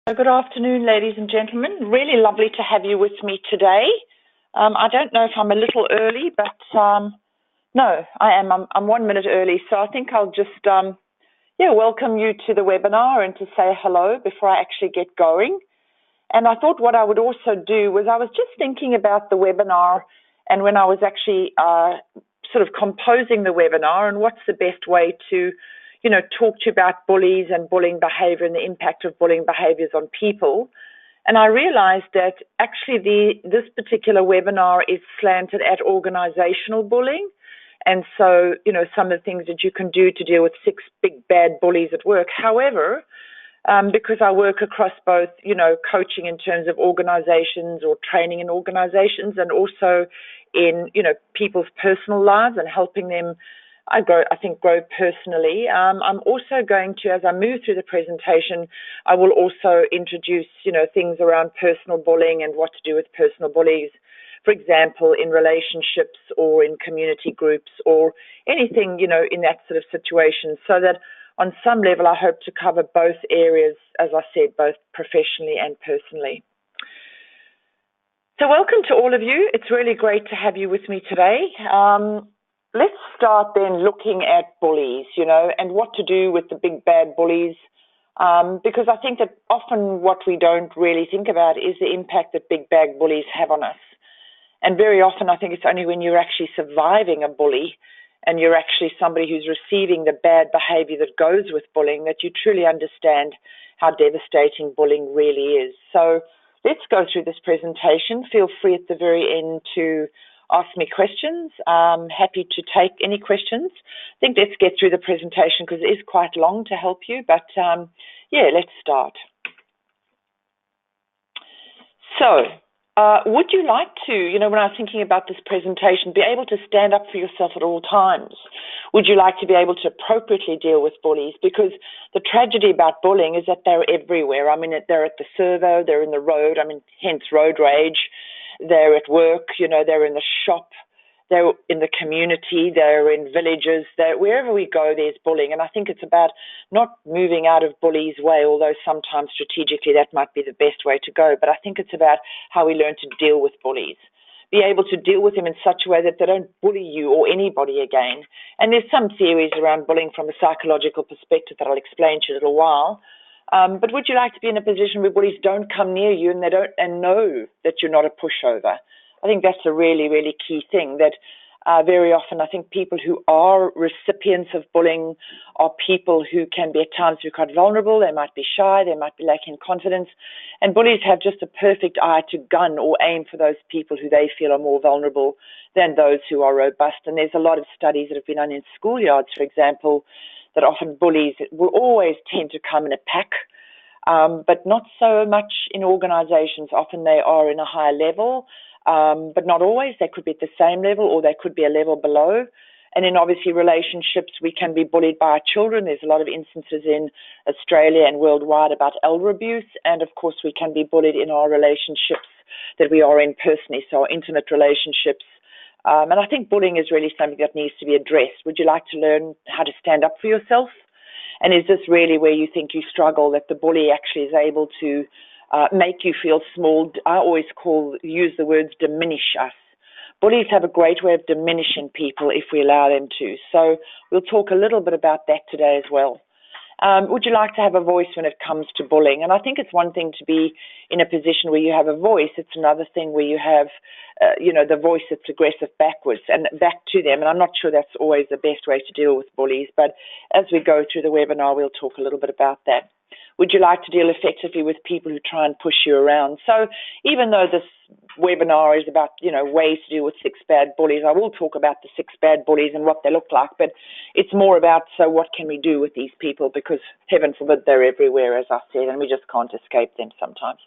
Good afternoon, ladies and gentlemen. Really lovely to have you with me today. I don't know if I'm a little early, but no, I am. I'm 1 minute early, so I think I'll just welcome you to the webinar and to say hello before I actually get going. And I thought what I would also do was I was just thinking about the webinar and when I was actually sort of composing the webinar and what's the best way to talk to you about bullies and bullying behavior and the impact of bullying behaviors on people. And I realized that actually this particular webinar is slanted at organizational bullying. And so, some of the things that you can do to deal with 6 big bad bullies at work. However, because I work across both, coaching in terms of organizations or training in organizations and also in, people's personal lives and helping them grow personally. I'm also going to, as I move through the presentation, I will also introduce, things around personal bullying and what to do with personal bullies. For example, in relationships or in community groups or anything, in that sort of situation, so that on some level I hope to cover both areas, as I said, both professionally and personally. So welcome to all of you. It's really great to have you with me today. Let's start then looking at bullies, and what to do with the big bad bullies, because I think that often what we don't really think about is the impact that big bad bullies have on us. And very often I think it's only when you're actually surviving a bully and you're actually somebody who's receiving the bad behavior that goes with bullying that you truly understand how devastating bullying really is. So let's go through this presentation. Feel free at the very end to ask me questions. I'm happy to take any questions. I think let's get through the presentation because it is quite long to help you, but let's start. So would you like to, when I was thinking about this presentation, be able to stand up for yourself at all times? Would you like to be able to appropriately deal with bullies? Because the tragedy about bullying is that they're everywhere. I mean, they're at the servo, they're in the road, hence road rage. They're at work, they're in the shop, they're in the community, they're in villages, wherever we go, there's bullying. And I think it's about not moving out of bullies' way, although sometimes strategically that might be the best way to go. But I think it's about how we learn to deal with bullies, be able to deal with them in such a way that they don't bully you or anybody again. And there's some theories around bullying from a psychological perspective that I'll explain to you in a little while. But would you like to be in a position where bullies don't come near you and know that you're not a pushover? I think that's a really, really key thing, that very often I think people who are recipients of bullying are people who can be at times be quite vulnerable. They might be shy, they might be lacking confidence, and bullies have just a perfect eye to gun or aim for those people who they feel are more vulnerable than those who are robust. And there's a lot of studies that have been done in schoolyards, for example, that often bullies will always tend to come in a pack, but not so much in organizations. Often they are in a higher level, but not always. They could be at the same level or they could be a level below. And in obviously relationships, we can be bullied by our children. There's a lot of instances in Australia and worldwide about elder abuse. And of course, we can be bullied in our relationships that we are in personally, so our intimate relationships. And I think bullying is really something that needs to be addressed. Would you like to learn how to stand up for yourself? And is this really where you think you struggle, that the bully actually is able to make you feel small? I always use the words diminish us. Bullies have a great way of diminishing people if we allow them to. So we'll talk a little bit about that today as well. Would you like to have a voice when it comes to bullying? And I think it's one thing to be in a position where you have a voice. It's another thing where you have, the voice that's aggressive backwards and back to them. And I'm not sure that's always the best way to deal with bullies. But as we go through the webinar, we'll talk a little bit about that. Would you like to deal effectively with people who try and push you around? So even though this webinar is about, ways to deal with 6 bad bullies, I will talk about the 6 bad bullies and what they look like, but it's more about, so what can we do with these people? Because heaven forbid they're everywhere, as I said, and we just can't escape them sometimes.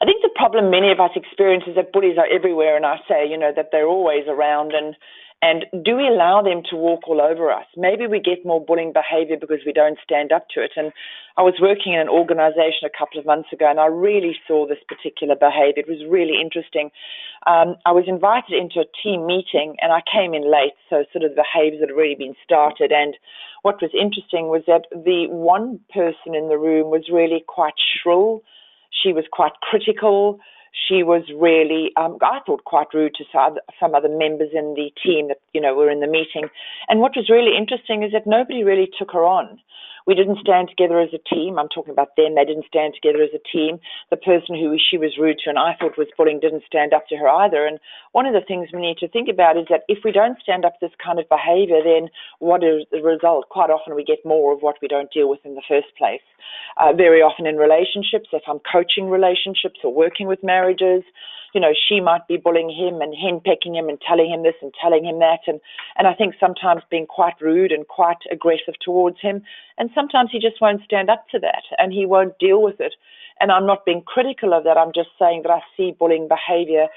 I think the problem many of us experience is that bullies are everywhere, and I say, that they're always around, and And do we allow them to walk all over us? Maybe we get more bullying behavior because we don't stand up to it. And I was working in an organization a couple of months ago, and I really saw this particular behavior. It was really interesting. I was invited into a team meeting, and I came in late, so sort of the behaviors had already been started. And what was interesting was that the one person in the room was really quite shrill. She was quite critical. She was really, I thought, quite rude to some other members in the team that, were in the meeting. And what was really interesting is that nobody really took her on. We didn't stand together as a team. I'm talking about them. They didn't stand together as a team. The person who she was rude to and I thought was bullying didn't stand up to her either. And one of the things we need to think about is that if we don't stand up to this kind of behavior, then what is the result? Quite often we get more of what we don't deal with in the first place. Very often in relationships, if I'm coaching relationships or working with marriages, she might be bullying him and henpecking him and telling him this and telling him that. And I think sometimes being quite rude and quite aggressive towards him. And sometimes he just won't stand up to that and he won't deal with it. And I'm not being critical of that. I'm just saying that I see bullying behavior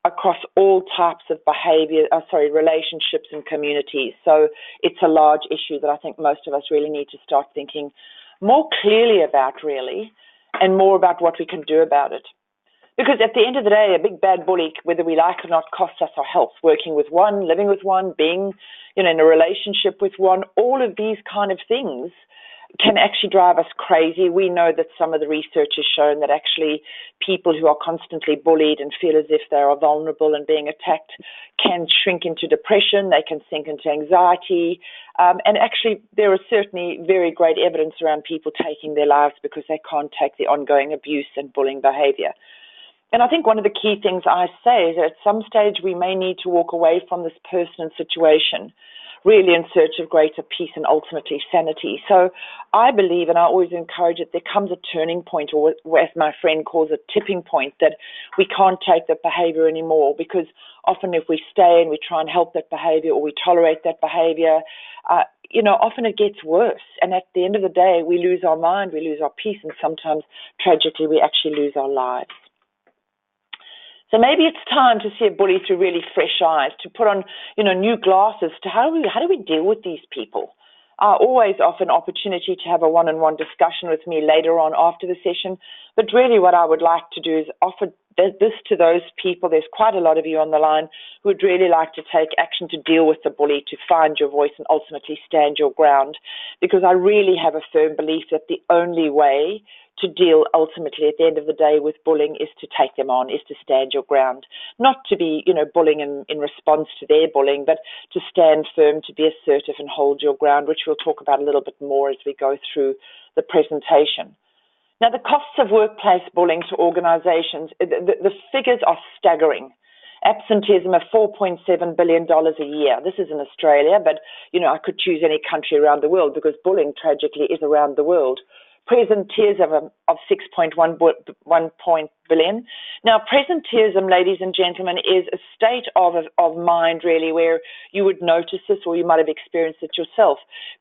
across all types of relationships and communities. So it's a large issue that I think most of us really need to start thinking more clearly about, really, and more about what we can do about it. Because at the end of the day, a big bad bully, whether we like it or not, costs us our health. Working with one, living with one, being, in a relationship with one, all of these kind of things can actually drive us crazy. We know that some of the research has shown that actually people who are constantly bullied and feel as if they are vulnerable and being attacked can shrink into depression, they can sink into anxiety, and actually there is certainly very great evidence around people taking their lives because they can't take the ongoing abuse and bullying behavior. And I think one of the key things I say is that at some stage we may need to walk away from this person and situation, really in search of greater peace and ultimately sanity. So I believe, and I always encourage it, there comes a turning point, or as my friend calls it, tipping point, that we can't take that behavior anymore, because often if we stay and we try and help that behavior or we tolerate that behavior, often it gets worse. And at the end of the day, we lose our mind, we lose our peace, and sometimes, tragically, we actually lose our lives. So maybe it's time to see a bully through really fresh eyes, to put on, new glasses to how do we deal with these people. I always offer an opportunity to have a one-on-one discussion with me later on after the session. But really what I would like to do is offer this to those people. There's quite a lot of you on the line who would really like to take action to deal with the bully, to find your voice and ultimately stand your ground. Because I really have a firm belief that the only way to deal ultimately at the end of the day with bullying is to take them on, is to stand your ground. Not to be, bullying in response to their bullying, but to stand firm, to be assertive and hold your ground, which we'll talk about a little bit more as we go through the presentation. Now, the costs of workplace bullying to organizations, the figures are staggering. Absenteeism of $4.7 billion a year. This is in Australia, but, I could choose any country around the world because bullying, tragically, is around the world. Presenteeism of 6.1 billion. Now, presenteeism, ladies and gentlemen, is a state of mind, really, where you would notice this or you might have experienced it yourself.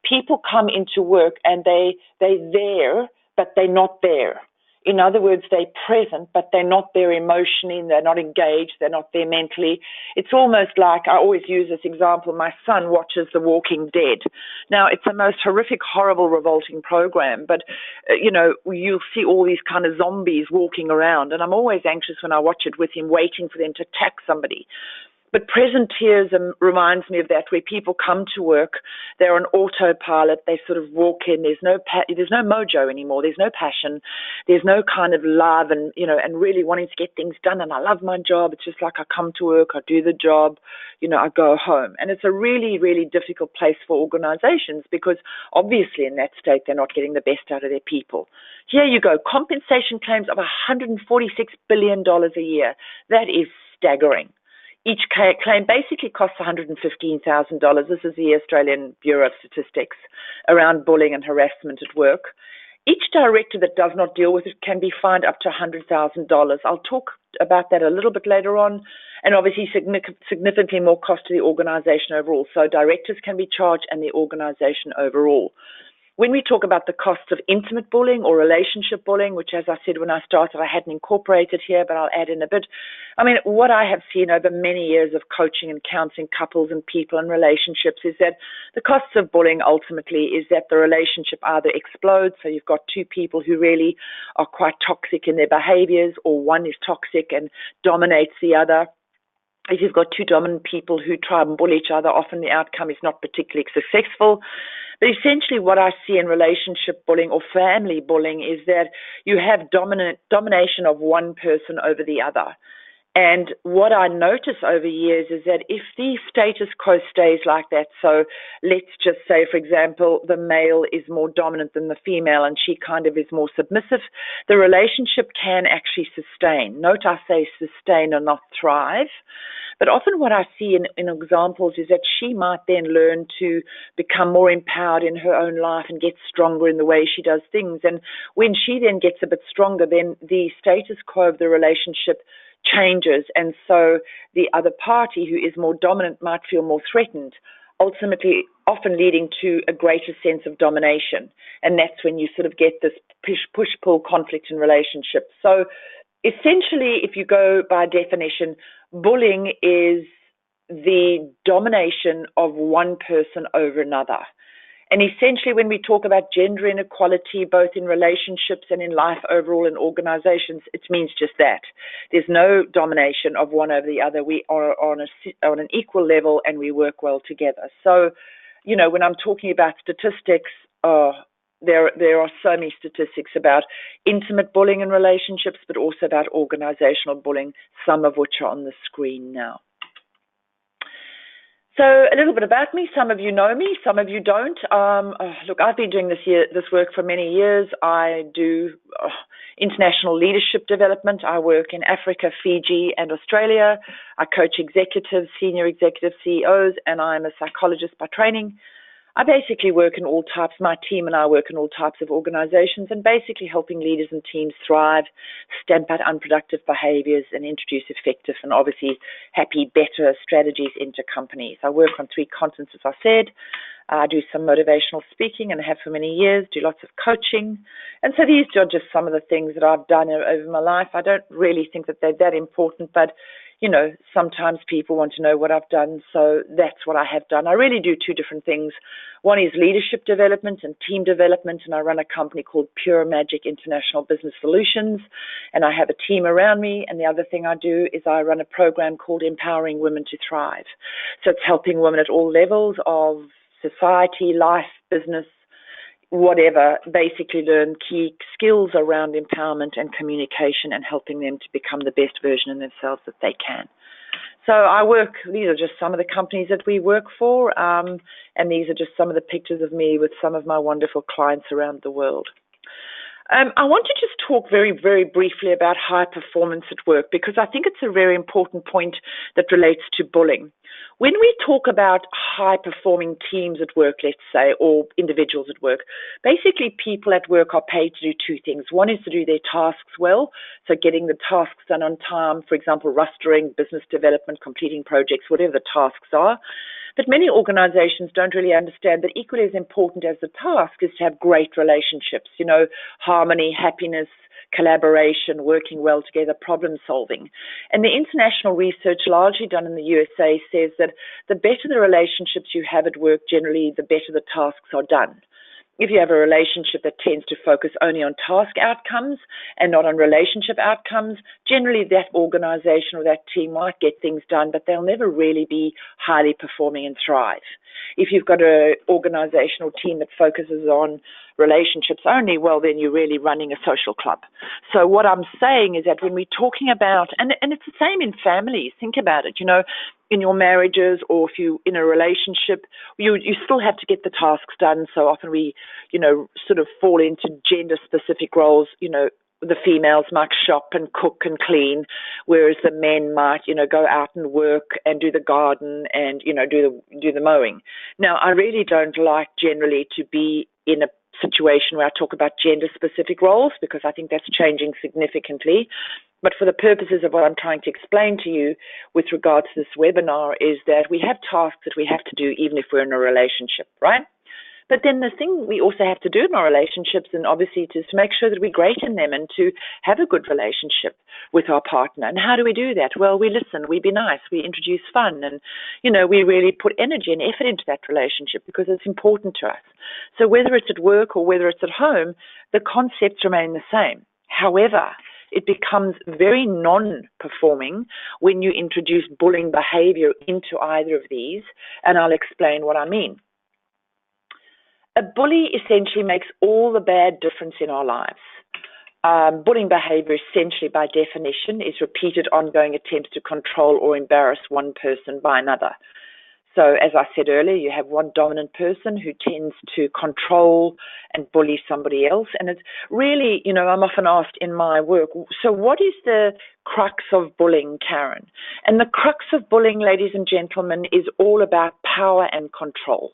People come into work and they're there, but they're not there. In other words, they're present, but they're not there emotionally, they're not engaged, they're not there mentally. It's almost like, I always use this example, my son watches The Walking Dead. Now, it's the most horrific, horrible, revolting program, but, you'll see all these kind of zombies walking around, and I'm always anxious when I watch it with him, waiting for them to attack somebody. But presenteeism reminds me of that, where people come to work, they're on autopilot, they sort of walk in, there's no mojo anymore, there's no passion, there's no kind of love and really wanting to get things done, and I love my job, it's just like I come to work, I do the job, I go home. And it's a really, really difficult place for organizations because obviously in that state they're not getting the best out of their people. Here you go, compensation claims of $146 billion a year. That is staggering. Each claim basically costs $115,000. This is the Australian Bureau of Statistics around bullying and harassment at work. Each director that does not deal with it can be fined up to $100,000. I'll talk about that a little bit later on, and obviously significantly more cost to the organization overall. So directors can be charged and the organization overall. when we talk about the costs of intimate bullying or relationship bullying, which, as I said when I started, I hadn't incorporated here, but I'll add in a bit. I mean, what I have seen over many years of coaching and counseling couples and people and relationships is that the costs of bullying ultimately is that the relationship either explodes, so you've got two people who really are quite toxic in their behaviors, or one is toxic and dominates the other. If you've got two dominant people who try and bully each other, often the outcome is not particularly successful. But essentially what I see in relationship bullying or family bullying is that you have domination of one person over the other. And what I notice over years is that if the status quo stays like that, so let's just say, for example, the male is more dominant than the female and she kind of is more submissive, the relationship can actually sustain. Note I say sustain and not thrive. But often what I see in examples is that she might then learn to become more empowered in her own life and get stronger in the way she does things. And when she then gets a bit stronger, then the status quo of the relationship changes. And so the other party who is more dominant might feel more threatened, ultimately often leading to a greater sense of domination. And that's when you sort of get this push-pull conflict in relationships. So essentially, if you go by definition, bullying is the domination of one person over another. And essentially, when we talk about gender inequality, both in relationships and in life overall in organizations, it means just that. There's no domination of one over the other. We are on an equal level and we work well together. So, you know, when I'm talking about statistics, there are so many statistics about intimate bullying in relationships, but also about organizational bullying, some of which are on the screen now. So a little bit about me. Some of you know me, some of you don't. Look, I've been doing this work for many years. I do international leadership development. I work in Africa, Fiji, and Australia. I coach executives, senior executive CEOs, and I'm a psychologist by training. I basically work in all types, my team and I work in all types of organizations and basically helping leaders and teams thrive, stamp out unproductive behaviors and introduce effective and obviously happy, better strategies into companies. I work on 3 continents, as I said. I do some motivational speaking and have for many years, do lots of coaching. And so these are just some of the things that I've done over my life. I don't really think that they're that important, but you know, sometimes people want to know what I've done, so that's what I have done. I really do 2 different things. One is leadership development and team development, and I run a company called Pure Magic International Business Solutions, and I have a team around me. And the other thing I do is I run a program called Empowering Women to Thrive. So it's helping women at all levels of society, life, business, whatever, basically learn key skills around empowerment and communication and helping them to become the best version of themselves that they can. So these are just some of the companies that we work for, and these are just some of the pictures of me with some of my wonderful clients around the world. I want to just talk very, very briefly about high performance at work because I think it's a very important point that relates to bullying. When we talk about high-performing teams at work, let's say, or individuals at work, basically people at work are paid to do 2 things. One is to do their tasks well, so getting the tasks done on time, for example, rostering, business development, completing projects, whatever the tasks are. But many organizations don't really understand that equally as important as the task is to have great relationships, you know, harmony, happiness, collaboration, working well together, problem solving. And the international research largely done in the USA says that the better the relationships you have at work, generally the better the tasks are done. If you have a relationship that tends to focus only on task outcomes and not on relationship outcomes, generally that organization or that team might get things done, but they'll never really be highly performing and thrive. If you've got an organizational team that focuses on relationships only, well, then you're really running a social club. So what I'm saying is that when we're talking about, and it's the same in families, think about it, you know, in your marriages or if you're in a relationship, you still have to get the tasks done. So often we, you know, sort of fall into gender-specific roles, you know, the females might shop and cook and clean, whereas the men might, you know, go out and work and do the garden and, you know, do the mowing. Now, I really don't like generally to be in a situation where I talk about gender-specific roles because I think that's changing significantly. But for the purposes of what I'm trying to explain to you with regards to this webinar is that we have tasks that we have to do even if we're in a relationship, right? But then the thing we also have to do in our relationships, and obviously, is to make sure that we're great in them and to have a good relationship with our partner. And how do we do that? Well, we listen, we be nice, we introduce fun, and, we really put energy and effort into that relationship because it's important to us. So whether it's at work or whether it's at home, the concepts remain the same. However, it becomes very non-performing when you introduce bullying behavior into either of these, and I'll explain what I mean. A bully essentially makes all the bad difference in our lives. Bullying behavior essentially, by definition, is repeated ongoing attempts to control or embarrass one person by another. So as I said earlier, you have one dominant person who tends to control and bully somebody else. And it's really, I'm often asked in my work, so what is the crux of bullying, Karen? And the crux of bullying, ladies and gentlemen, is all about power and control.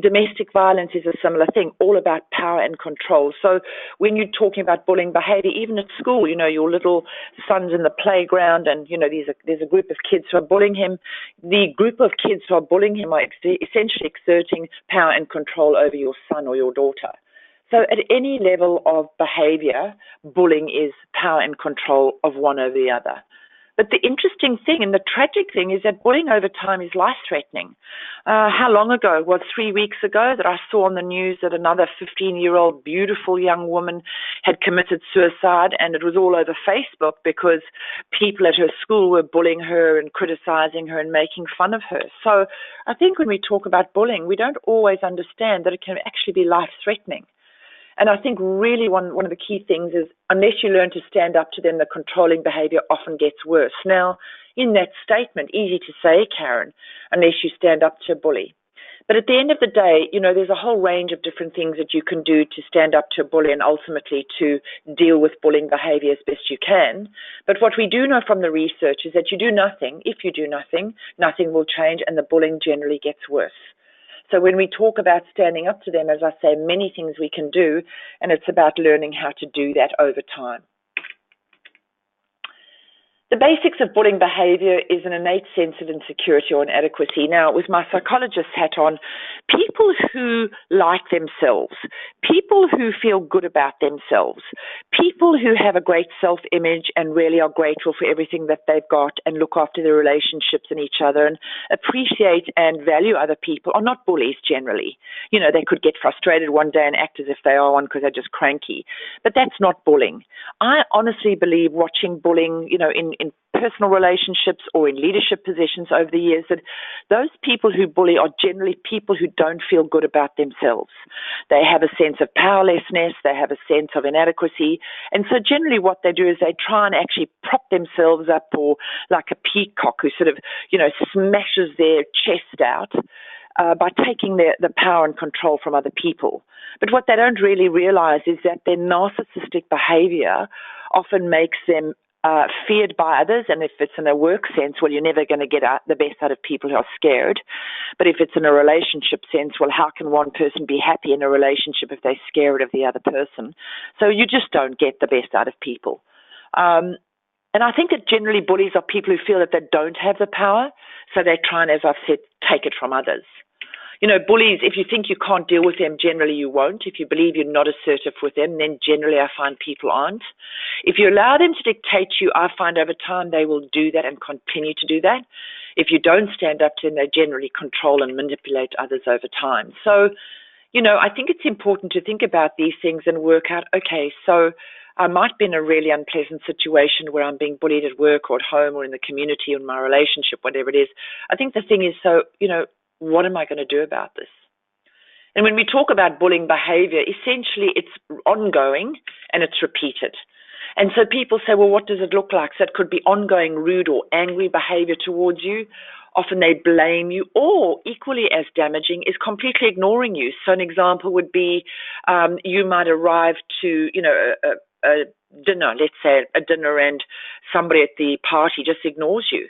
Domestic violence is a similar thing, all about power and control. So when you're talking about bullying behavior, even at school, your little son's in the playground and, there's a group of kids who are bullying him. The group of kids who are bullying him are essentially exerting power and control over your son or your daughter. So at any level of behavior, bullying is power and control of one over the other. But the interesting thing and the tragic thing is that bullying over time is life-threatening. How long ago? It was 3 weeks ago that I saw on the news that another 15-year-old beautiful young woman had committed suicide, and it was all over Facebook because people at her school were bullying her and criticizing her and making fun of her. So I think when we talk about bullying, we don't always understand that it can actually be life-threatening. And I think really one of the key things is unless you learn to stand up to them, the controlling behavior often gets worse. Now, in that statement, easy to say, Karen, unless you stand up to a bully. But at the end of the day, there's a whole range of different things that you can do to stand up to a bully and ultimately to deal with bullying behavior as best you can. But what we do know from the research is that you do nothing. If you do nothing, nothing will change and the bullying generally gets worse. So when we talk about standing up to them, as I say, many things we can do, and it's about learning how to do that over time. The basics of bullying behavior is an innate sense of insecurity or inadequacy. Now, with my psychologist's hat on, people who like themselves, people who feel good about themselves, people who have a great self-image and really are grateful for everything that they've got and look after their relationships and each other and appreciate and value other people are not bullies generally. They could get frustrated one day and act as if they are one because they're just cranky. But that's not bullying. I honestly believe watching bullying, in personal relationships or in leadership positions over the years, that those people who bully are generally people who don't feel good about themselves. They have a sense of powerlessness, they have a sense of inadequacy, and so generally what they do is they try and actually prop themselves up, or like a peacock who sort of, smashes their chest out by taking the power and control from other people. But what they don't really realize is that their narcissistic behavior often makes them feared by others, and if it's in a work sense, well, you're never going to get the best out of people who are scared. But if it's in a relationship sense, well, how can one person be happy in a relationship if they're scared of the other person? So you just don't get the best out of people. And I think that generally bullies are people who feel that they don't have the power, so they try and, as I've said, take it from others. Bullies, if you think you can't deal with them, generally you won't. If you believe you're not assertive with them, then generally I find people aren't. If you allow them to dictate you, I find over time they will do that and continue to do that. If you don't stand up to them, they generally control and manipulate others over time. So, I think it's important to think about these things and work out, okay, so I might be in a really unpleasant situation where I'm being bullied at work or at home or in the community or in my relationship, whatever it is. I think the thing is, so, what am I going to do about this? And when we talk about bullying behavior, essentially it's ongoing and it's repeated. And so people say, well, what does it look like? So it could be ongoing rude or angry behavior towards you. Often they blame you, or equally as damaging is completely ignoring you. So an example would be you might arrive to, a dinner, let's say a dinner, and somebody at the party just ignores you.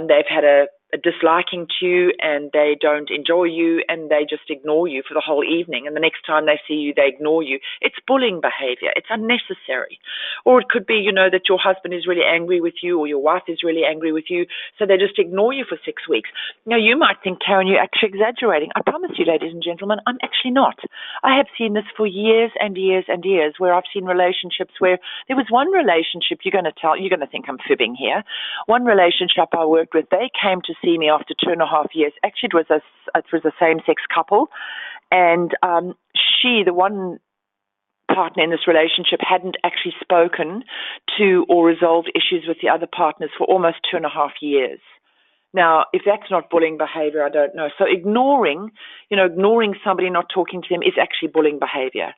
They've had a disliking to you, and they don't enjoy you, and they just ignore you for the whole evening, and the next time they see you, they ignore you. It's bullying behavior. It's unnecessary. Or it could be, that your husband is really angry with you, or your wife is really angry with you, so they just ignore you for 6 weeks. Now, you might think, Karen, you're actually exaggerating. I promise you, ladies and gentlemen, I'm actually not. I have seen this for years and years and years, where I've seen relationships where there was one relationship, you're going to think I'm fibbing here. One relationship I worked with, they came to see me after 2.5 years. Actually, it was a same-sex couple, and the one partner in this relationship, hadn't actually spoken to or resolved issues with the other partners for almost 2.5 years. Now, if that's not bullying behavior, I don't know. So ignoring somebody, not talking to them is actually bullying behavior.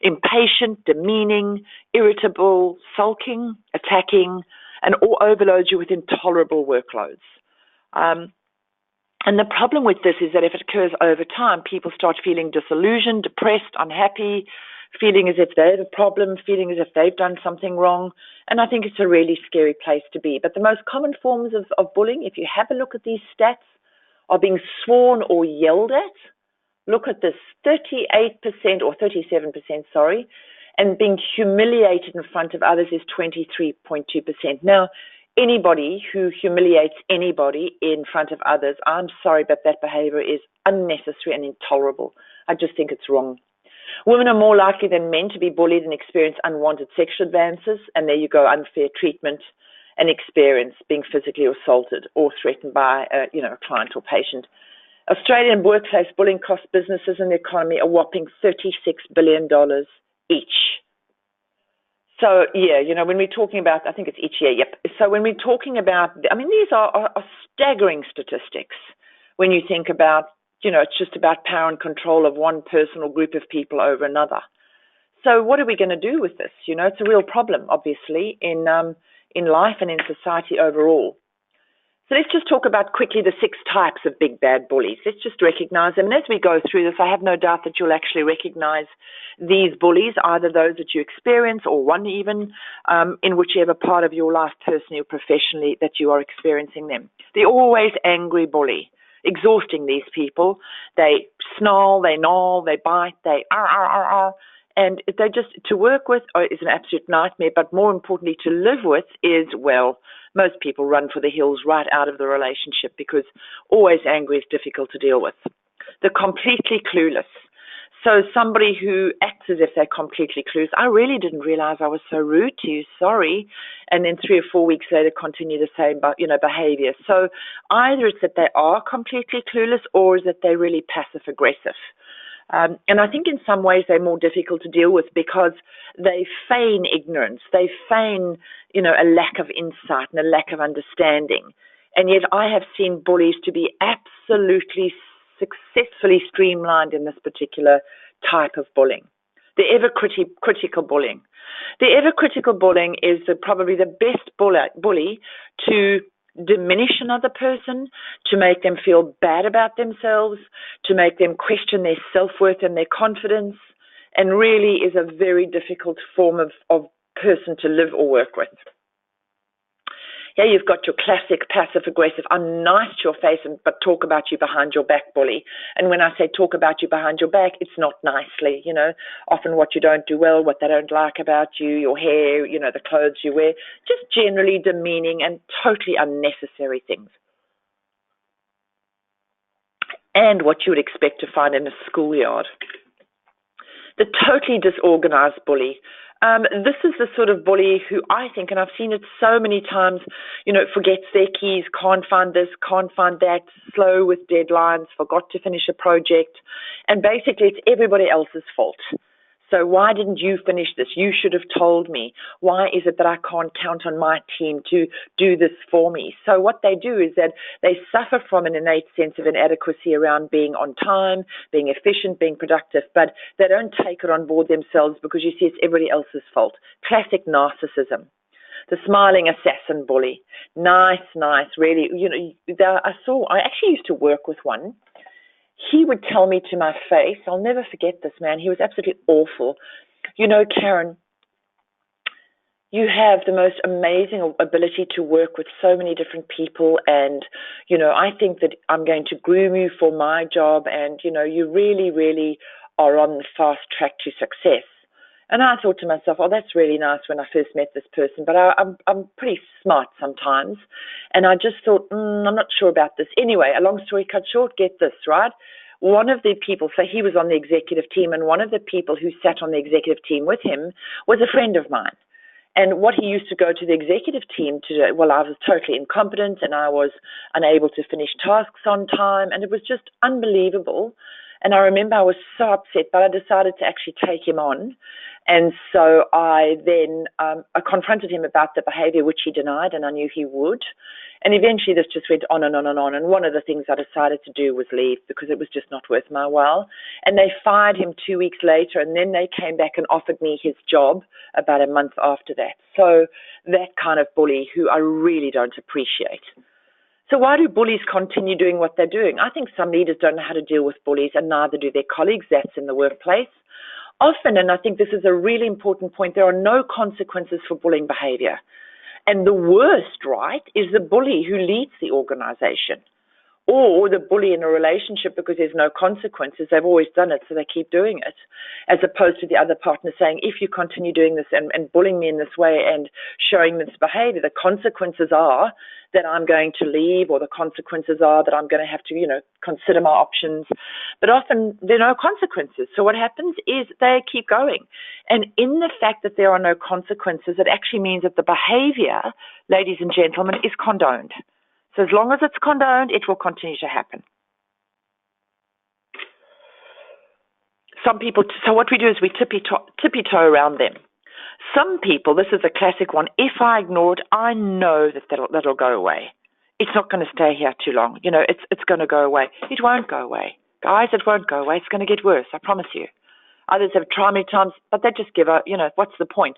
Impatient, demeaning, irritable, sulking, attacking, and all overloads you with intolerable workloads. And the problem with this is that if it occurs over time, people start feeling disillusioned, depressed, unhappy, feeling as if they have a problem, feeling as if they've done something wrong. And I think it's a really scary place to be. But the most common forms of bullying, if you have a look at these stats, are being sworn or yelled at. Look at this, 38% or 37%, sorry, and being humiliated in front of others is 23.2%. Now, anybody who humiliates anybody in front of others, I'm sorry, but that behavior is unnecessary and intolerable. I just think it's wrong. Women are more likely than men to be bullied and experience unwanted sexual advances, and there you go, unfair treatment and experience being physically assaulted or threatened by a client or patient. Australian workplace bullying costs businesses and the economy a whopping $36 billion each. So, when we're talking about, I think it's each year, yep. So when we're talking about, these are staggering statistics when you think about, it's just about power and control of one person or group of people over another. So what are we going to do with this? It's a real problem, obviously, in life and in society overall. So let's just talk about quickly the 6 types of big bad bullies. Let's just recognize them. And as we go through this, I have no doubt that you'll actually recognize these bullies, either those that you experience or one even, in whichever part of your life, personally or professionally, that you are experiencing them. The always angry bully. Exhausting, these people. They snarl, they gnaw, they bite, they and they just, to work with is an absolute nightmare, but more importantly to live with is, well, most people run for the hills right out of the relationship because always angry is difficult to deal with. They're completely clueless. So somebody who acts as if they're completely clueless, I really didn't realize I was so rude to you, sorry. And then 3 or 4 weeks later continue the same, behavior. So either it's that they are completely clueless or is that they're really passive aggressive. And I think in some ways they're more difficult to deal with because they feign ignorance. They feign, a lack of insight and a lack of understanding. And yet I have seen bullies to be absolutely successfully streamlined in this particular type of bullying. The ever-critical bullying. The ever-critical bullying is probably the best bully to diminish another person, to make them feel bad about themselves, to make them question their self-worth and their confidence, and really is a very difficult form of person to live or work with. Yeah, you've got your classic passive-aggressive, I'm nice to your face, but talk about you behind your back bully. And when I say talk about you behind your back, it's not nicely, often what you don't do well, what they don't like about you, your hair, the clothes you wear, just generally demeaning and totally unnecessary things. And what you would expect to find in a schoolyard. The totally disorganized bully. This is the sort of bully who I think, and I've seen it so many times, forgets their keys, can't find this, can't find that, slow with deadlines, forgot to finish a project. And basically it's everybody else's fault. So why didn't you finish this? You should have told me. Why is it that I can't count on my team to do this for me? So what they do is that they suffer from an innate sense of inadequacy around being on time, being efficient, being productive, but they don't take it on board themselves because you see it's everybody else's fault. Classic narcissism. The smiling assassin bully. Nice, really. I actually used to work with one. He would tell me to my face, I'll never forget this man, he was absolutely awful. Karen, you have the most amazing ability to work with so many different people. And, I think that I'm going to groom you for my job. And, you really, really are on the fast track to success. And I thought to myself, oh, that's really nice when I first met this person, but I'm pretty smart sometimes. And I just thought, I'm not sure about this. Anyway, a long story cut short, get this, right? One of the people, so he was on the executive team, and one of the people who sat on the executive team with him was a friend of mine. And what he used to go to the executive team to do, well, I was totally incompetent and I was unable to finish tasks on time, and it was just unbelievable. And I remember I was so upset, but I decided to actually take him on. And so I then I confronted him about the behavior, which he denied, and I knew he would. And eventually this just went on and on and on. And one of the things I decided to do was leave because it was just not worth my while. And they fired him 2 weeks later, and then they came back and offered me his job about a month after that. So that kind of bully who I really don't appreciate. So why do bullies continue doing what they're doing? I think some leaders don't know how to deal with bullies, and neither do their colleagues. That's in the workplace. Often, and I think this is a really important point, there are no consequences for bullying behavior. And the worst, right, is the bully who leads the organization, or the bully in a relationship because there's no consequences. They've always done it, so they keep doing it, as opposed to the other partner saying, if you continue doing this and bullying me in this way and showing this behavior, the consequences are that I'm going to leave, or the consequences are that I'm going to have to, consider my options. But often there are no consequences. So what happens is they keep going. And in the fact that there are no consequences, it actually means that the behavior, ladies and gentlemen, is condoned. So as long as it's condoned, it will continue to happen. Some people, so what we do is we tippy-toe around them. Some people, this is a classic one, if I ignore it, I know that that'll go away. It's not going to stay here too long. It's going to go away. It won't go away. Guys, it won't go away. It's going to get worse, I promise you. Others have tried many times, but they just give up. What's the point?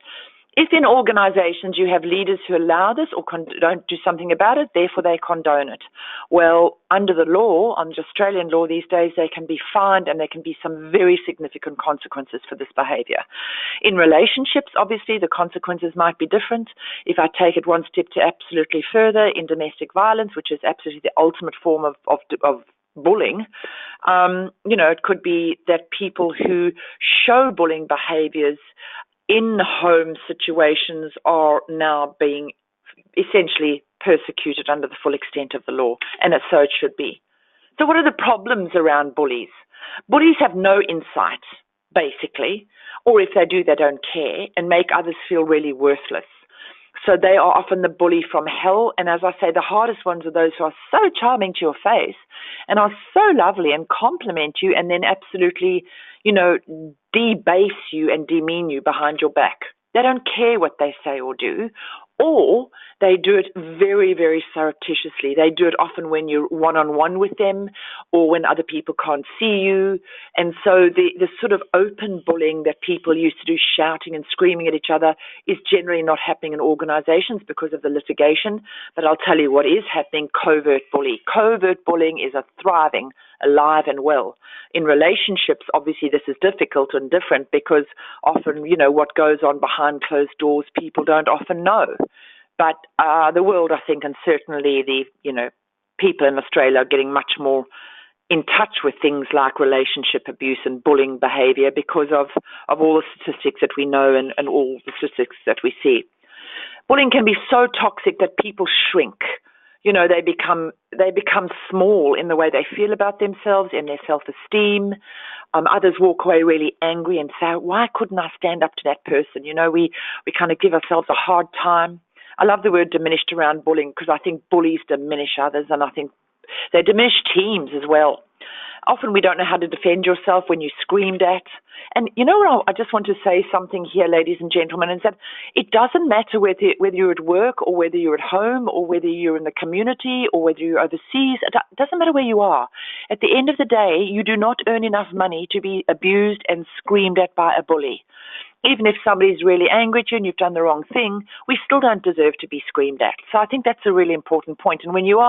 If in organizations you have leaders who allow this or don't do something about it, therefore they condone it. Well, under the law, under Australian law these days, they can be fined and there can be some very significant consequences for this behavior. In relationships, obviously, the consequences might be different. If I take it one step to absolutely further, in domestic violence, which is absolutely the ultimate form of bullying, it could be that people who show bullying behaviors in home situations are now being essentially persecuted under the full extent of the law, and so it should be. So what are the problems around bullies? Bullies have no insight, basically, or if they do, they don't care and make others feel really worthless. So they are often the bully from hell, and as I say, the hardest ones are those who are so charming to your face and are so lovely and compliment you and then absolutely, debase you and demean you behind your back. They don't care what they say or do, or they do it very, very surreptitiously. They do it often when you're one-on-one with them or when other people can't see you. And so the sort of open bullying that people used to do, shouting and screaming at each other, is generally not happening in organizations because of the litigation. But I'll tell you what is happening, covert bullying. Covert bullying is thriving, alive and well. In relationships, obviously this is difficult and different because often, what goes on behind closed doors, people don't often know. But the world, I think, and certainly the, people in Australia are getting much more in touch with things like relationship abuse and bullying behavior because of all the statistics that we know and all the statistics that we see. Bullying can be so toxic that people shrink. They become small in the way they feel about themselves, in their self-esteem. Others walk away really angry and say, why couldn't I stand up to that person? We kind of give ourselves a hard time. I love the word diminished around bullying because I think bullies diminish others, and I think they diminish teams as well. Often we don't know how to defend yourself when you're screamed at. And I just want to say something here, ladies and gentlemen, is that it doesn't matter whether you're at work or whether you're at home or whether you're in the community or whether you're overseas. It doesn't matter where you are. At the end of the day, you do not earn enough money to be abused and screamed at by a bully. Even if somebody's really angry at you and you've done the wrong thing, we still don't deserve to be screamed at. So I think that's a really important point. And when you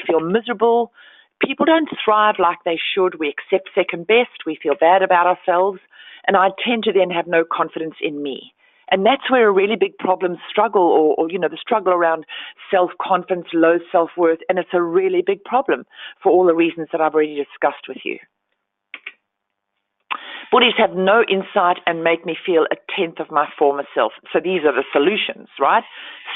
feel miserable. People don't thrive like they should. We accept second best. We feel bad about ourselves. And I tend to then have no confidence in me. And that's where a really big problem struggle or the struggle around self-confidence, low self-worth, and it's a really big problem for all the reasons that I've already discussed with you. Bullies have no insight and make me feel a tenth of my former self. So these are the solutions, right?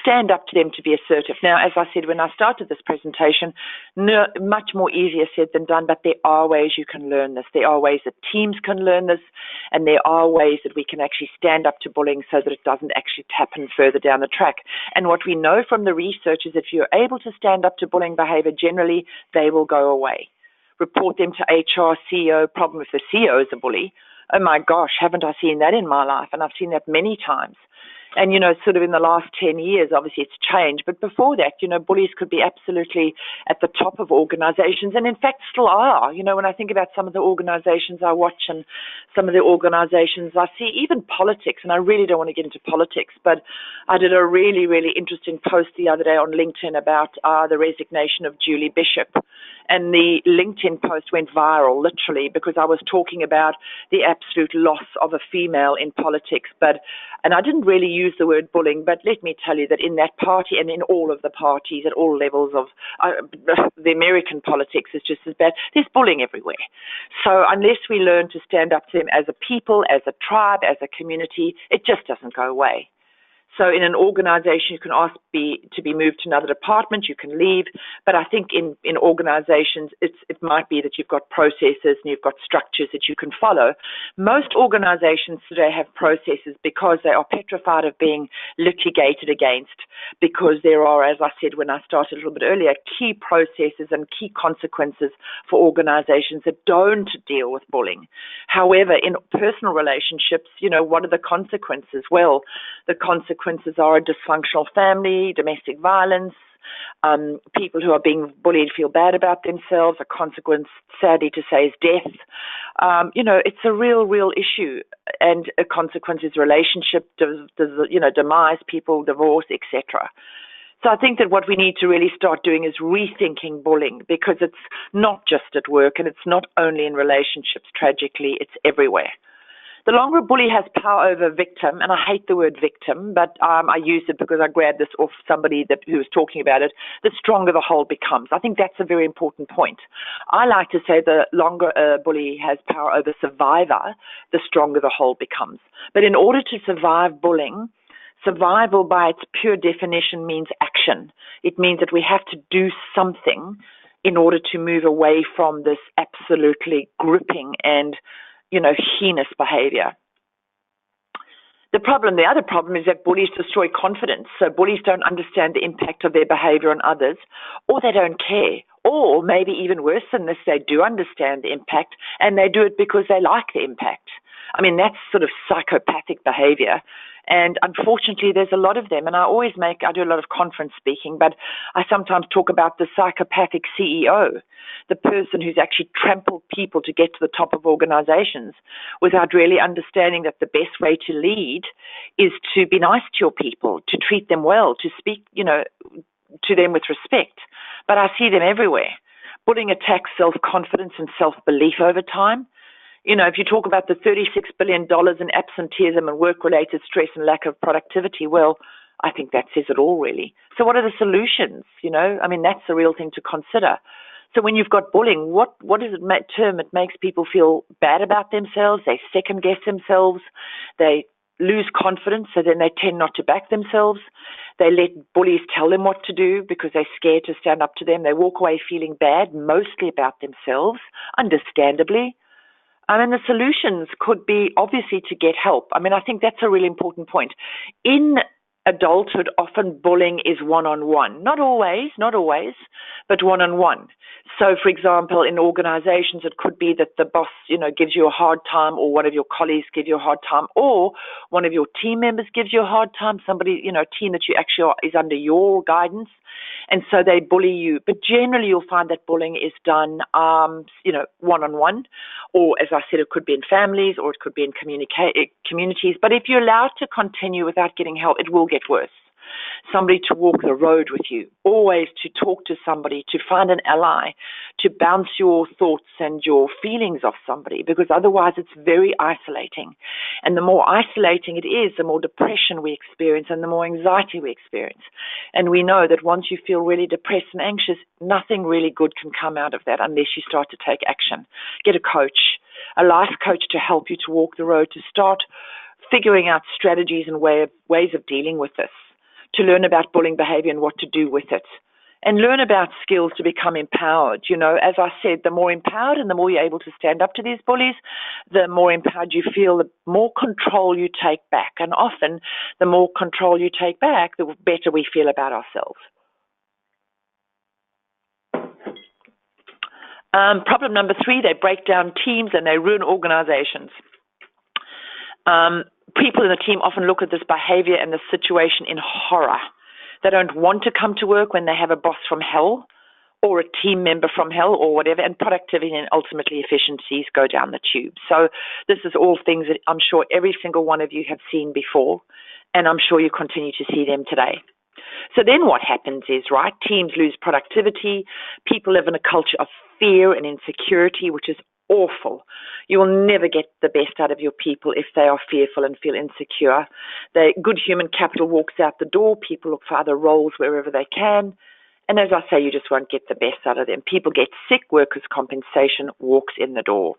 Stand up to them to be assertive. Now, as I said when I started this presentation, much more easier said than done, but there are ways you can learn this. There are ways that teams can learn this, and there are ways that we can actually stand up to bullying so that it doesn't actually happen further down the track. And what we know from the research is if you're able to stand up to bullying behavior, generally they will go away. Report them to HR, CEO. Problem if the CEO is a bully. Oh my gosh, haven't I seen that in my life? And I've seen that many times. And, sort of in the last 10 years, obviously it's changed. But before that, bullies could be absolutely at the top of organizations and in fact still are. When I think about some of the organizations I watch and some of the organizations I see, even politics, and I really don't want to get into politics, but I did a really, really interesting post the other day on LinkedIn about the resignation of Julie Bishop. And the LinkedIn post went viral, literally, because I was talking about the absolute loss of a female in politics. And I didn't really use the word bullying, but let me tell you that in that party and in all of the parties at all levels of the American politics is just as bad. There's bullying everywhere. So unless we learn to stand up to them as a people, as a tribe, as a community, it just doesn't go away. So in an organization, you can ask to be moved to another department, you can leave. But I think in organizations, it might be that you've got processes and you've got structures that you can follow. Most organizations today have processes because they are petrified of being litigated against, because there are, as I said when I started a little bit earlier, key processes and key consequences for organizations that don't deal with bullying. However, in personal relationships, what are the consequences? Well, the consequences are a dysfunctional family, domestic violence, people who are being bullied feel bad about themselves. A consequence, sadly to say, is death. It's a real issue, and a consequence is relationship, demise, people, divorce, etc. So I think that what we need to really start doing is rethinking bullying, because it's not just at work and it's not only in relationships. Tragically, it's everywhere. The longer a bully has power over a victim, and I hate the word victim, but I use it because I grabbed this off somebody who was talking about it, the stronger the whole becomes. I think that's a very important point. I like to say the longer a bully has power over survivor, the stronger the whole becomes. But in order to survive bullying, survival by its pure definition means action. It means that we have to do something in order to move away from this absolutely gripping and heinous behavior. The other problem is that bullies destroy confidence. So bullies don't understand the impact of their behavior on others, or they don't care. Or maybe even worse than this, they do understand the impact and they do it because they like the impact. I mean, that's sort of psychopathic behavior. And unfortunately, there's a lot of them. And I do a lot of conference speaking, but I sometimes talk about the psychopathic CEO, the person who's actually trampled people to get to the top of organizations without really understanding that the best way to lead is to be nice to your people, to treat them well, to speak, to them with respect. But I see them everywhere. Bullying attacks self-confidence and self-belief over time. If you talk about the $36 billion in absenteeism and work-related stress and lack of productivity, well, I think that says it all, really. So what are the solutions? That's the real thing to consider. So when you've got bullying, what does it term? It makes people feel bad about themselves. They second-guess themselves. They lose confidence, so then they tend not to back themselves. They let bullies tell them what to do because they're scared to stand up to them. They walk away feeling bad, mostly about themselves, understandably. And the solutions could be obviously to get help. I think that's a really important point. In adulthood, often bullying is one-on-one. Not always, but one-on-one. So, for example, in organizations, it could be that the boss, gives you a hard time, or one of your colleagues gives you a hard time, or one of your team members gives you a hard time, somebody, a team that you actually is under your guidance, and so they bully you. But generally, you'll find that bullying is done, one-on-one, or as I said, it could be in families, or it could be in communities. But if you're allowed to continue without getting help, it will get worse. somebody to walk the road with you, always to talk to somebody, to find an ally, to bounce your thoughts and your feelings off somebody, because otherwise it's very isolating. And the more isolating it is, the more depression we experience and the more anxiety we experience. And we know that once you feel really depressed and anxious, nothing really good can come out of that unless you start to take action. Get a coach, a life coach to help you to walk the road, to start figuring out strategies and ways of dealing with this, to learn about bullying behavior and what to do with it, and learn about skills to become empowered. You know, as I said, the more empowered and the more you're able to stand up to these bullies, the more empowered you feel, the more control you take back. And often, the more control you take back, the better we feel about ourselves. Problem number 3, they break down teams and they ruin organizations. People in the team often look at this behavior and the situation in horror. They don't want to come to work when they have a boss from hell or a team member from hell or whatever, and productivity and ultimately efficiencies go down the tube. So this is all things that I'm sure every single one of you have seen before, and I'm sure you continue to see them today. So then what happens is, right, teams lose productivity. People live in a culture of fear and insecurity, which is awful. You will never get the best out of your people if they are fearful and feel insecure. The good human capital walks out the door. People look for other roles wherever they can. And as I say, you just won't get the best out of them. People get sick. Workers' compensation walks in the door.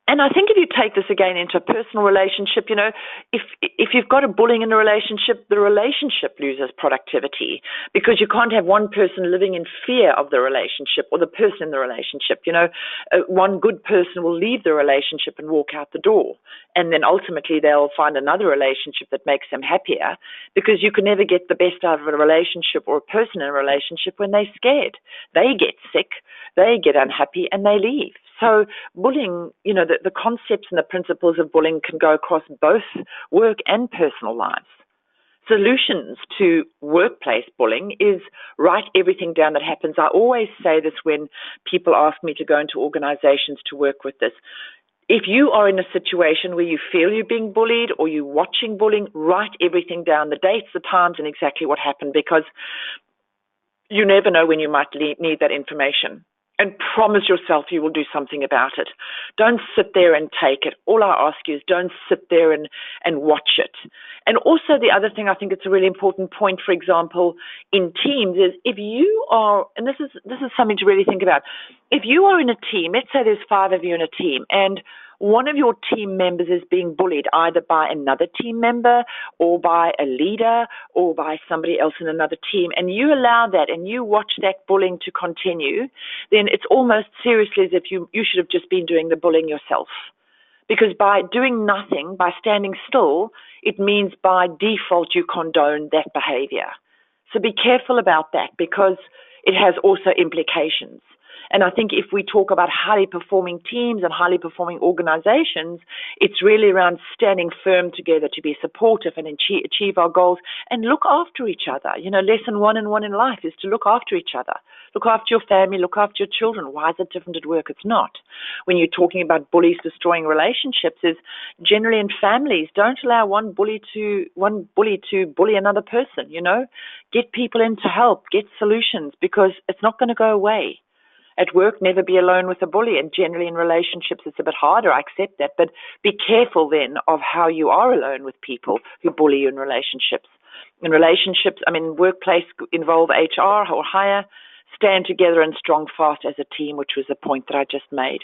And I think if you take this again into a personal relationship, you know, if you've got a bullying in a relationship, the relationship loses productivity because you can't have one person living in fear of the relationship or the person in the relationship. You know, one good person will leave the relationship and walk out the door. And then ultimately they'll find another relationship that makes them happier, because you can never get the best out of a relationship or a person in a relationship when they're scared. They get sick, they get unhappy, and they leave. So bullying, you know, the concepts and the principles of bullying can go across both work and personal lives. Solutions to workplace bullying is write everything down that happens. I always say this when people ask me to go into organizations to work with this. If you are in a situation where you feel you're being bullied or you're watching bullying, write everything down, the dates, the times, and exactly what happened, because you never know when you might need that information. And promise yourself you will do something about it. Don't sit there and take it. All I ask you is don't sit there and watch it. And also the other thing, I think it's a really important point, for example, in teams, is if you are, and this is something to really think about, if you are in a team, let's say there's 5 of you in a team, and one of your team members is being bullied either by another team member or by a leader or by somebody else in another team, and you allow that and you watch that bullying to continue, then it's almost seriously as if you should have just been doing the bullying yourself. Because by doing nothing, by standing still, it means by default you condone that behavior. So be careful about that, because it has also implications. And I think if we talk about highly performing teams and highly performing organizations, it's really around standing firm together to be supportive and achieve our goals and look after each other. You know, lesson 1 and 1 in life is to look after each other. Look after your family, look after your children. Why is it different at work? It's not. When you're talking about bullies destroying relationships, is generally in families, don't allow one bully to bully another person, you know. Get people in to help, get solutions, because it's not going to go away. At work, never be alone with a bully, and generally in relationships it's a bit harder, I accept that, but be careful then of how you are alone with people who bully you in relationships. In relationships, workplace involve HR or higher, stand together and strong fast as a team, which was the point that I just made.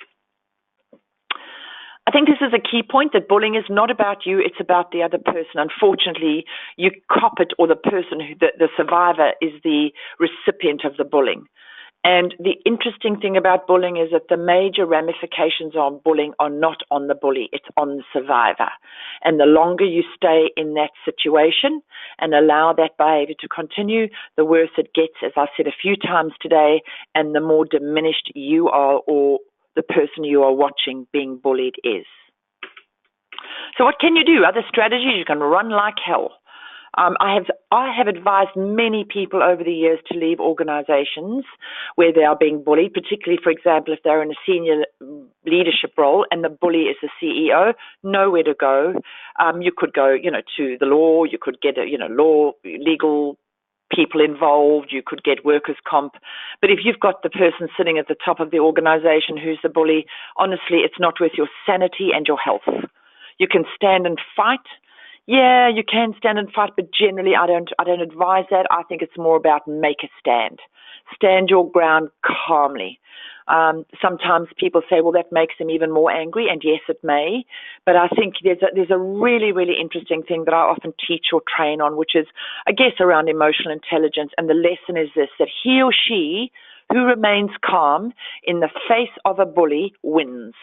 I think this is a key point, that bullying is not about you, it's about the other person. Unfortunately, you cop it, or the person, the survivor is the recipient of the bullying. And the interesting thing about bullying is that the major ramifications on bullying are not on the bully, it's on the survivor. And the longer you stay in that situation and allow that behavior to continue, the worse it gets, as I said a few times today, and the more diminished you are, or the person you are watching being bullied is. So what can you do? Other strategies: you can run like hell. I have advised many people over the years to leave organizations where they are being bullied, particularly, for example, if they're in a senior leadership role and the bully is the CEO, nowhere to go. You could go, to the law. You could get, legal people involved. You could get workers' comp. But if you've got the person sitting at the top of the organization who's the bully, honestly, it's not worth your sanity and your health. You can stand and fight. Yeah, you can stand and fight, but generally I don't advise that. I think it's more about make a stand. Stand your ground calmly. Sometimes people say, well, that makes them even more angry, and yes, it may. But I think there's a really, really interesting thing that I often teach or train on, which is, I guess, around emotional intelligence. And the lesson is this, that he or she who remains calm in the face of a bully wins.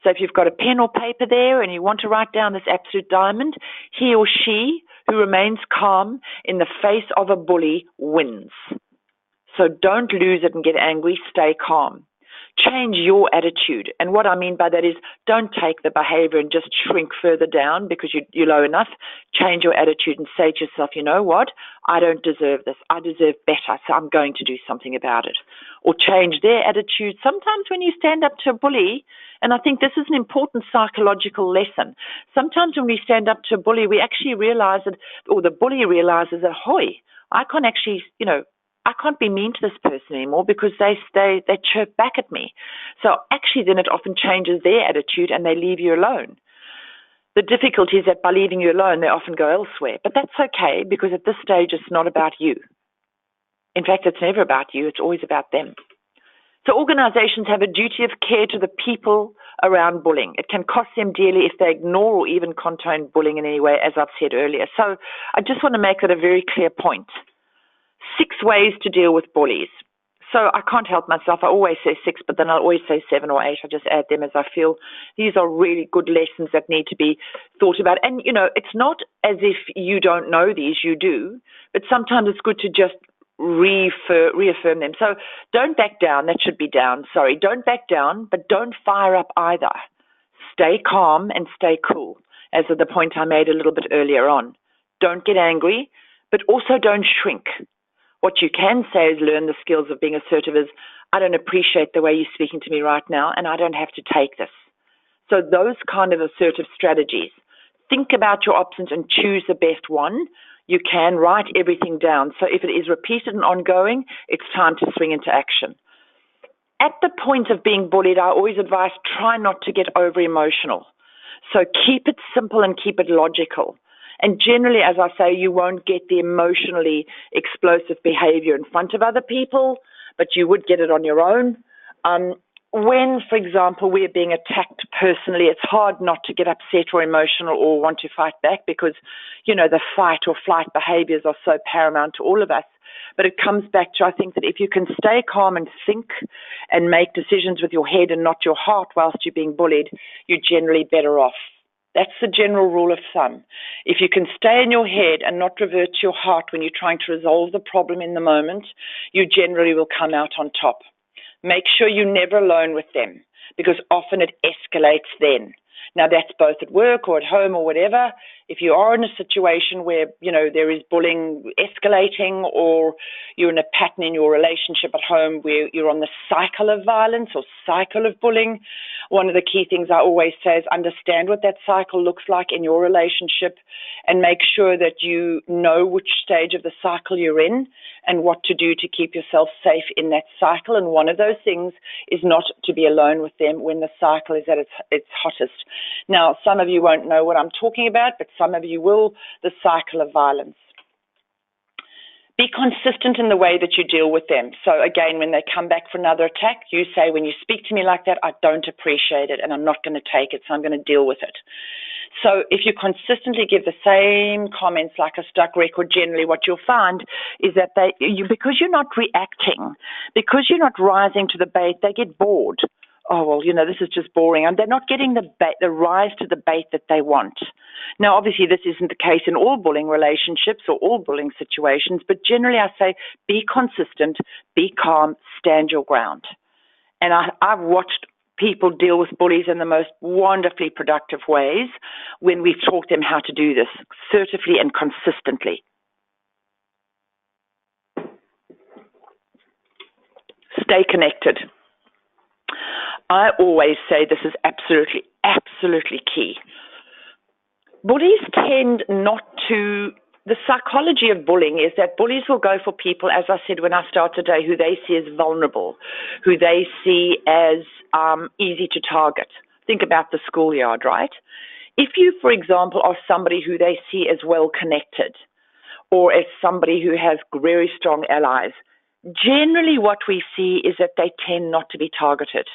So if you've got a pen or paper there and you want to write down this absolute diamond, he or she who remains calm in the face of a bully wins. So don't lose it and get angry, stay calm. Change your attitude. And what I mean by that is don't take the behavior and just shrink further down because you're low enough. Change your attitude and say to yourself, you know what? I don't deserve this. I deserve better, so I'm going to do something about it. Or change their attitude. Sometimes when you stand up to a bully, and I think this is an important psychological lesson, sometimes when we stand up to a bully, we actually realize that, or the bully realizes that, hoy, I can't actually, I can't be mean to this person anymore because they chirp back at me. So actually then it often changes their attitude and they leave you alone. The difficulty is that by leaving you alone, they often go elsewhere. But that's okay because at this stage, it's not about you. In fact, it's never about you. It's always about them. So organizations have a duty of care to the people around bullying. It can cost them dearly if they ignore or even condone bullying in any way, as I've said earlier. So I just want to make that a very clear point. 6 ways to deal with bullies. So I can't help myself. I always say 6, but then I'll always say 7 or 8. I just add them as I feel. These are really good lessons that need to be thought about. And, it's not as if you don't know these, you do. But sometimes it's good to just reaffirm them. So don't back down. That should be down. Sorry. Don't back down, but don't fire up either. Stay calm and stay cool, as of the point I made a little bit earlier on. Don't get angry, but also don't shrink. What you can say is learn the skills of being assertive is, I don't appreciate the way you're speaking to me right now, and I don't have to take this. So those kind of assertive strategies. Think about your options and choose the best one. You can write everything down. So if it is repeated and ongoing, it's time to swing into action. At the point of being bullied, I always advise try not to get over emotional. So keep it simple and keep it logical. And generally, as I say, you won't get the emotionally explosive behavior in front of other people, but you would get it on your own. When, for example, we're being attacked personally, it's hard not to get upset or emotional or want to fight back because, the fight or flight behaviors are so paramount to all of us. But it comes back to, I think, that if you can stay calm and think and make decisions with your head and not your heart whilst you're being bullied, you're generally better off. That's the general rule of thumb. If you can stay in your head and not revert to your heart when you're trying to resolve the problem in the moment, you generally will come out on top. Make sure you're never alone with them because often it escalates then. Now, that's both at work or at home or whatever. If you are in a situation where, there is bullying escalating or you're in a pattern in your relationship at home where you're on the cycle of violence or cycle of bullying, one of the key things I always say is understand what that cycle looks like in your relationship and make sure that you know which stage of the cycle you're in and what to do to keep yourself safe in that cycle. And one of those things is not to be alone with them when the cycle is at its hottest. Now, some of you won't know what I'm talking about, but some of you will, the cycle of violence. Be consistent in the way that you deal with them. So again, when they come back for another attack, you say, when you speak to me like that, I don't appreciate it and I'm not going to take it, so I'm going to deal with it. So if you consistently give the same comments like a stuck record, generally what you'll find is that because you're not reacting, because you're not rising to the bait, they get bored. Oh, well, this is just boring. And they're not getting the rise to the bait that they want. Now, obviously, this isn't the case in all bullying relationships or all bullying situations, but generally I say be consistent, be calm, stand your ground. And I've watched people deal with bullies in the most wonderfully productive ways when we've taught them how to do this assertively and consistently. Stay connected. I always say this is absolutely, absolutely key. Bullies tend not to, the psychology of bullying is that bullies will go for people, as I said when I started today, who they see as vulnerable, who they see as easy to target. Think about the schoolyard, right? If you, for example, are somebody who they see as well connected, or as somebody who has very strong allies, generally what we see is that they tend not to be targeted.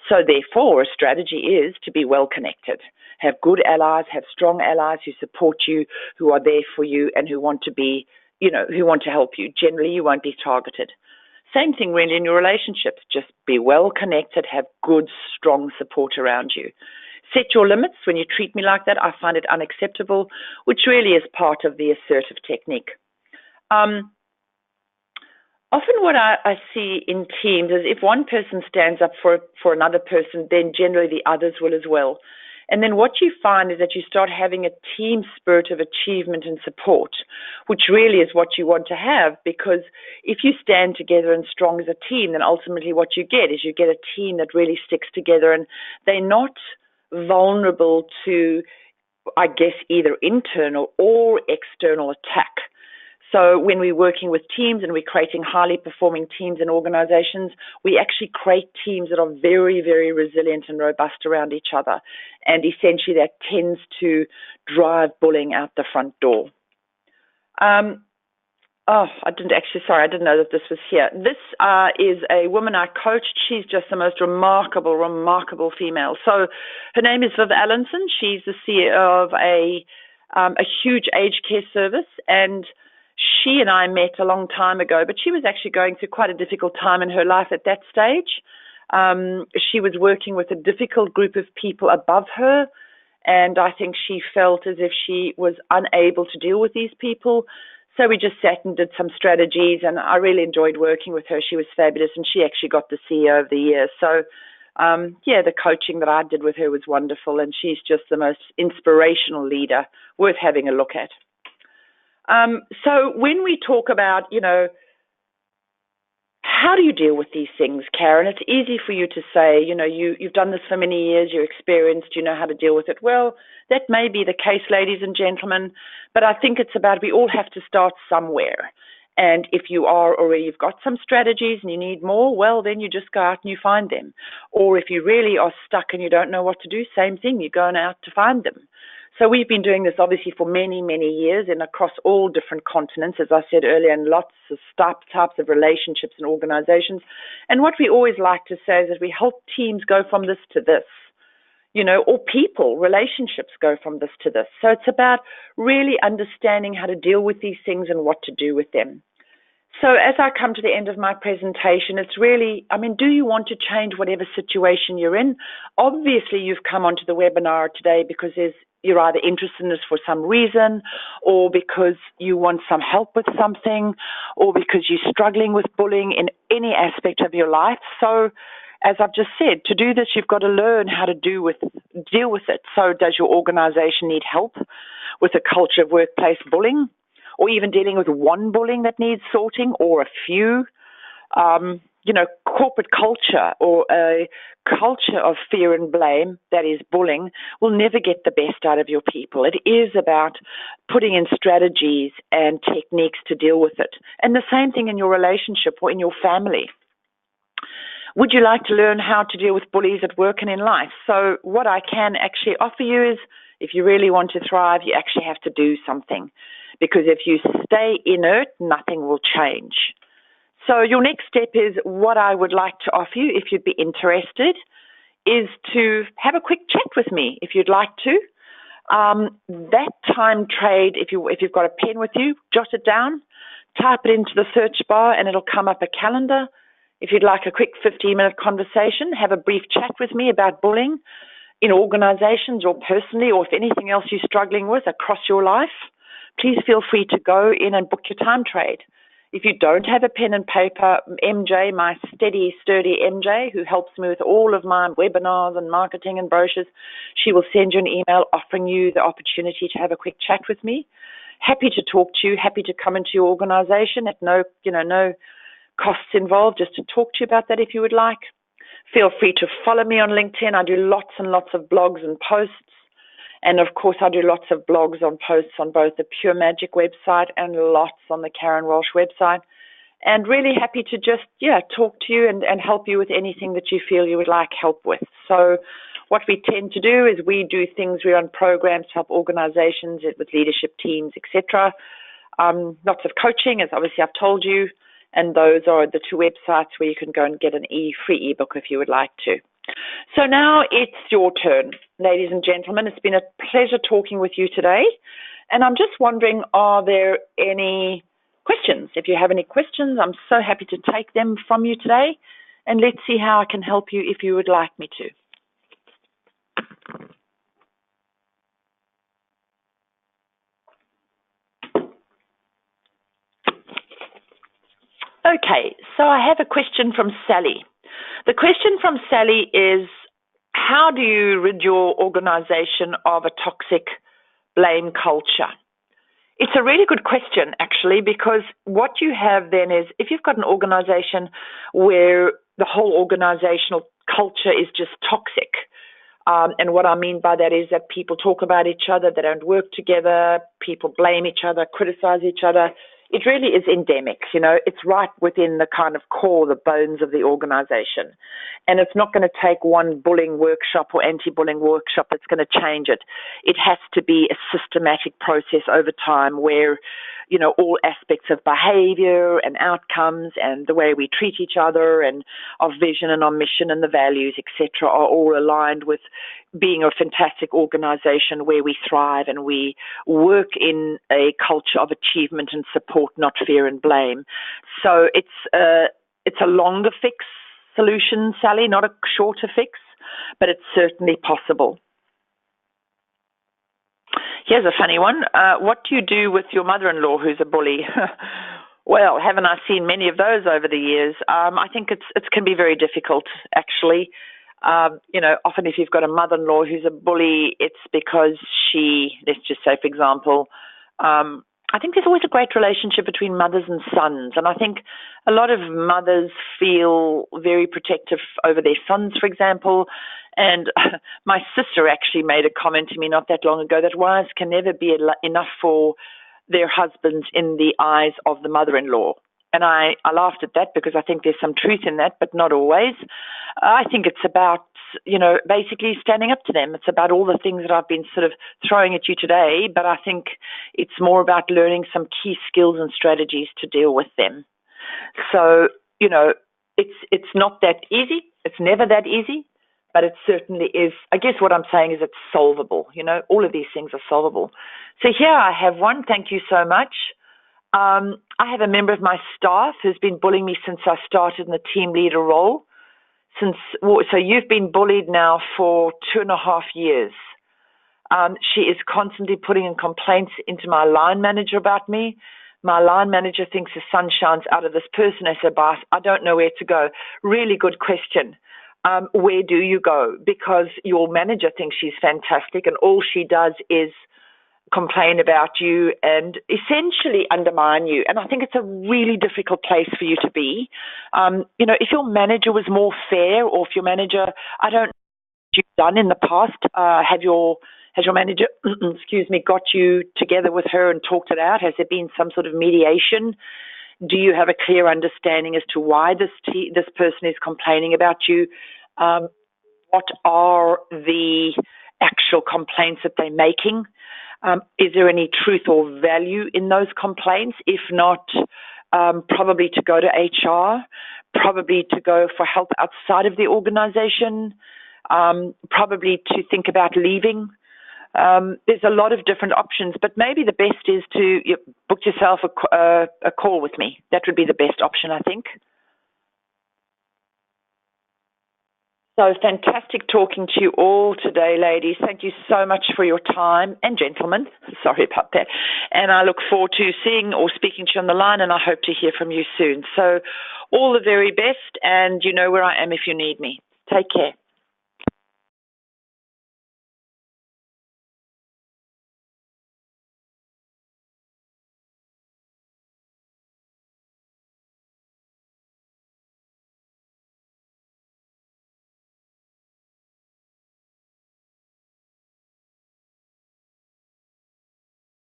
So therefore, a strategy is to be well connected, have good allies, have strong allies who support you, who are there for you, and who want to be, who want to help you. Generally, you won't be targeted. Same thing really in your relationships. Just be well connected, have good, strong support around you. Set your limits. When you treat me like that, I find it unacceptable, which really is part of the assertive technique. Often what I see in teams is if one person stands up for another person, then generally the others will as well. And then what you find is that you start having a team spirit of achievement and support, which really is what you want to have, because if you stand together and strong as a team, then ultimately what you get is you get a team that really sticks together, and they're not vulnerable to, I guess, either internal or external attack. So when we're working with teams and we're creating highly performing teams and organizations, we actually create teams that are very, very resilient and robust around each other. And essentially that tends to drive bullying out the front door. I didn't know that this was here. This is a woman I coached. She's just the most remarkable, remarkable female. So her name is Viv Allenson. She's the CEO of a huge aged care service, and she and I met a long time ago, but she was actually going through quite a difficult time in her life at that stage. She was working with a difficult group of people above her, and I think she felt as if she was unable to deal with these people. So we just sat and did some strategies, and I really enjoyed working with her. She was fabulous, and she actually got the CEO of the year. So, the coaching that I did with her was wonderful, and she's just the most inspirational leader worth having a look at. So when we talk about, how do you deal with these things, Karen? It's easy for you to say, you've done this for many years, you're experienced, you know how to deal with it. Well, that may be the case, ladies and gentlemen, but I think it's about we all have to start somewhere. And if you are already, you've got some strategies and you need more, well, then you just go out and you find them. Or if you really are stuck and you don't know what to do, same thing, you're going out to find them. So we've been doing this obviously for many, many years and across all different continents, as I said earlier, and lots of types of relationships and organizations. And what we always like to say is that we help teams go from this to this, or people, relationships go from this to this. So it's about really understanding how to deal with these things and what to do with them. So as I come to the end of my presentation, it's really, do you want to change whatever situation you're in? Obviously, you've come onto the webinar today because you're either interested in this for some reason, or because you want some help with something, or because you're struggling with bullying in any aspect of your life. So as I've just said, to do this, you've got to learn how to deal with it. So does your organization need help with a culture of workplace bullying, or even dealing with one bullying that needs sorting, or a few? Corporate culture or a culture of fear and blame, that is bullying, will never get the best out of your people. It is about putting in strategies and techniques to deal with it. And the same thing in your relationship or in your family. Would you like to learn how to deal with bullies at work and in life? So what I can actually offer you is, if you really want to thrive, you actually have to do something. Because if you stay inert, nothing will change. So your next step is, what I would like to offer you, if you'd be interested, is to have a quick chat with me, if you'd like to. That time trade, if you've got a pen with you, jot it down, type it into the search bar, and it'll come up a calendar. If you'd like a quick 15-minute conversation, have a brief chat with me about bullying in organizations or personally, or if anything else you're struggling with across your life, please feel free to go in and book your time trade. If you don't have a pen and paper, MJ, my steady, sturdy MJ, who helps me with all of my webinars and marketing and brochures, she will send you an email offering you the opportunity to have a quick chat with me. Happy to talk to you, happy to come into your organization at no costs involved, just to talk to you about that if you would like. Feel free to follow me on LinkedIn. I do lots and lots of blogs and posts. And of course, I do lots of blogs and posts on both the Pure Magic website and lots on the Karen Walsh website. And really happy to just, talk to you and help you with anything that you feel you would like help with. So what we tend to do is we do things, we run programs to help organizations with leadership teams, etc. Lots of coaching, as obviously I've told you. And those are the two websites where you can go and get an free ebook if you would like to. So now it's your turn, ladies and gentlemen. It's been a pleasure talking with you today. And I'm just wondering, are there any questions? If you have any questions, I'm so happy to take them from you today. And let's see how I can help you if you would like me to. Okay, so I have a question from Sally. The question from Sally is, how do you rid your organization of a toxic blame culture? It's a really good question, actually, because what you have then is, if you've got an organization where the whole organizational culture is just toxic, and what I mean by that is that people talk about each other, they don't work together, people blame each other, criticize each other. It really is endemic, it's right within the kind of core, the bones of the organization. And it's not going to take one bullying workshop or anti-bullying workshop that's going to change it. It has to be a systematic process over time where, all aspects of behavior and outcomes and the way we treat each other and our vision and our mission and the values, etc., are all aligned with being a fantastic organization where we thrive and we work in a culture of achievement and support, not fear and blame. So it's a longer fix solution, Sally, not a shorter fix, but it's certainly possible. Here's a funny one. What do you do with your mother-in-law who's a bully? Well, haven't I seen many of those over the years? I think it can be very difficult, actually. Often if you've got a mother-in-law who's a bully, it's because let's just say, for example, I think there's always a great relationship between mothers and sons. And I think a lot of mothers feel very protective over their sons, for example. And my sister actually made a comment to me not that long ago that wives can never be enough for their husbands in the eyes of the mother-in-law. And I laughed at that because I think there's some truth in that, but not always. I think it's about, basically standing up to them. It's about all the things that I've been sort of throwing at you today, but I think it's more about learning some key skills and strategies to deal with them. So, it's not that easy. It's never that easy, but it certainly is. I guess what I'm saying is it's solvable. All of these things are solvable. So here I have one. Thank you so much. I have a member of my staff who's been bullying me since I started in the team leader role. So you've been bullied now for 2.5 years. She is constantly putting in complaints into my line manager about me. My line manager thinks the sun shines out of this person as a boss. I don't know where to go. Really good question. Where do you go? Because your manager thinks she's fantastic and all she does is complain about you and essentially undermine you. And I think it's a really difficult place for you to be. If your manager was more fair, or if your manager, I don't know what you've done in the past, has your manager, got you together with her and talked it out? Has there been some sort of mediation? Do you have a clear understanding as to why this person is complaining about you? What are the actual complaints that they're making? Is there any truth or value in those complaints? If not, probably to go to HR, probably to go for help outside of the organization, probably to think about leaving. There's a lot of different options, but maybe the best is to book yourself a call with me. That would be the best option, I think. So fantastic talking to you all today, ladies. Thank you so much for your time, and gentlemen, sorry about that. And I look forward to seeing or speaking to you on the line, and I hope to hear from you soon. So all the very best, and you know where I am if you need me. Take care.